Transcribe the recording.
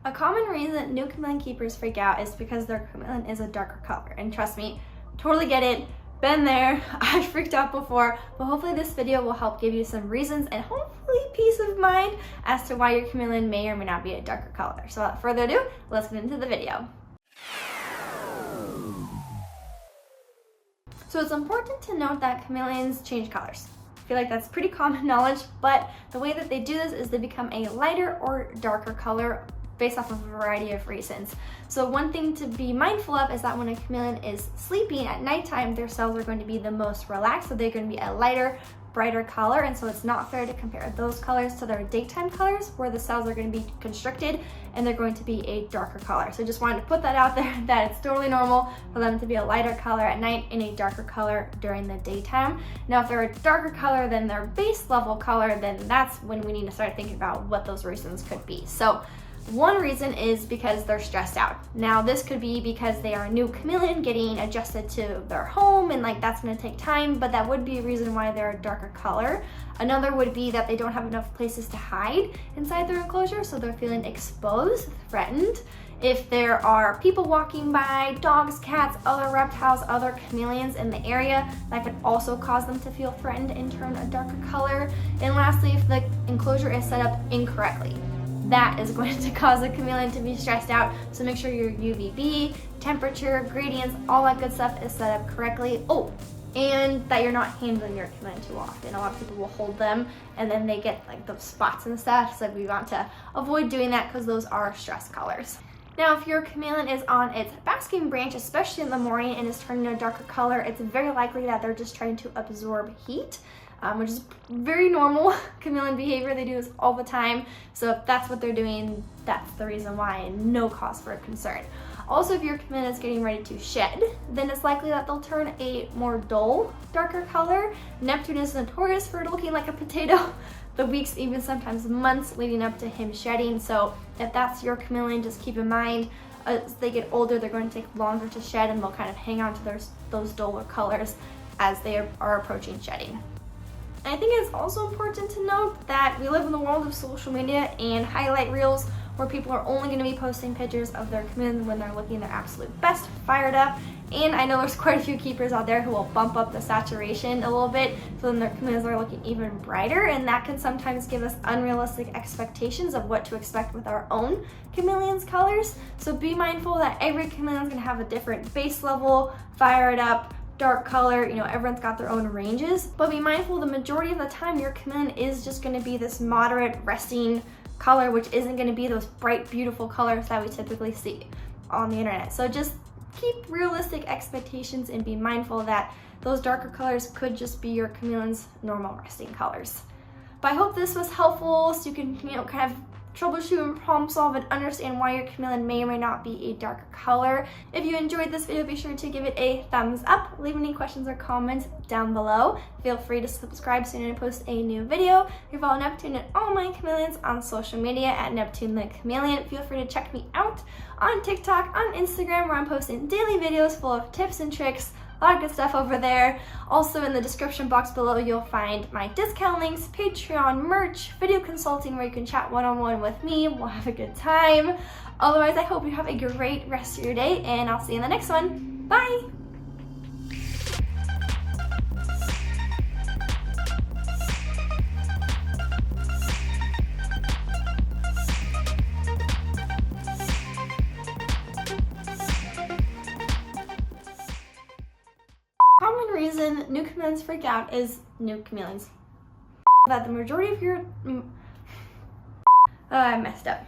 A common reason new chameleon keepers freak out is because their chameleon is a darker color. And trust me, totally get it, been there, I freaked out before, but hopefully this video will help give you some reasons and hopefully peace of mind as to why your chameleon may or may not be a darker color. So without further ado, let's get into the video. So it's important to note that chameleons change colors. I feel like that's pretty common knowledge, but the way that they do this is they become a lighter or darker color based off of a variety of reasons. So one thing to be mindful of is that when a chameleon is sleeping at nighttime, their cells are going to be the most relaxed, so they're going to be a lighter, brighter color, and so it's not fair to compare those colors to their daytime colors where the cells are going to be constricted and they're going to be a darker color. So just wanted to put that out there that it's totally normal for them to be a lighter color at night and a darker color during the daytime. Now if they're a darker color than their base level color, then that's when we need to start thinking about what those reasons could be. So one reason is because they're stressed out. Now this could be because they are a new chameleon getting adjusted to their home and that's gonna take time, but that would be a reason why they're a darker color. Another would be that they don't have enough places to hide inside their enclosure, so they're feeling exposed, threatened. If there are people walking by, dogs, cats, other reptiles, other chameleons in the area, that could also cause them to feel threatened and turn a darker color. And lastly, if the enclosure is set up incorrectly, that is going to cause a chameleon to be stressed out. So make sure your UVB, temperature, gradients, all that good stuff is set up correctly. Oh, and that you're not handling your chameleon too often. A lot of people will hold them and then they get those spots and stuff. So we want to avoid doing that because those are stress colors. Now, if your chameleon is on its basking branch, especially in the morning, and is turning a darker color, it's very likely that they're just trying to absorb heat, which is very normal chameleon behavior. They do this all the time. So if that's what they're doing, that's the reason why, and no cause for concern. Also, if your chameleon is getting ready to shed, then it's likely that they'll turn a more dull, darker color. Neptune is notorious for looking like a potato the weeks, even sometimes months leading up to him shedding. So if that's your chameleon, just keep in mind as they get older, they're going to take longer to shed and they'll kind of hang on to those duller colors as they are approaching shedding. And I think it's also important to note that we live in the world of social media and highlight reels where people are only going to be posting pictures of their chameleons when they're looking their absolute best, fired up. And I know there's quite a few keepers out there who will bump up the saturation a little bit so then their chameleons are looking even brighter, and that can sometimes give us unrealistic expectations of what to expect with our own chameleon's colors. So be mindful that every chameleon is going to have a different base level, fired up, dark color, everyone's got their own ranges, but be mindful the majority of the time your chameleon is just going to be this moderate resting color, which isn't going to be those bright, beautiful colors that we typically see on the internet. So just keep realistic expectations and be mindful that those darker colors could just be your chameleon's normal resting colors. But I hope this was helpful so you can, kind of troubleshoot and problem solve and understand why your chameleon may or may not be a darker color. If you enjoyed this video, be sure to give it a thumbs up. Leave any questions or comments down below. Feel free to subscribe so you don't post a new video. You follow Neptune and all my chameleons on social media at Neptune the Chameleon. Feel free to check me out on TikTok, on Instagram, where I'm posting daily videos full of tips and tricks. A lot of good stuff over there. Also in the description box below, you'll find my discount links, Patreon, merch, video consulting where you can chat one-on-one with me. We'll have a good time. Otherwise, I hope you have a great rest of your day, and I'll see you in the next one. Bye! Common reason new chameleons freak out is new chameleons. That the majority of your... I messed up.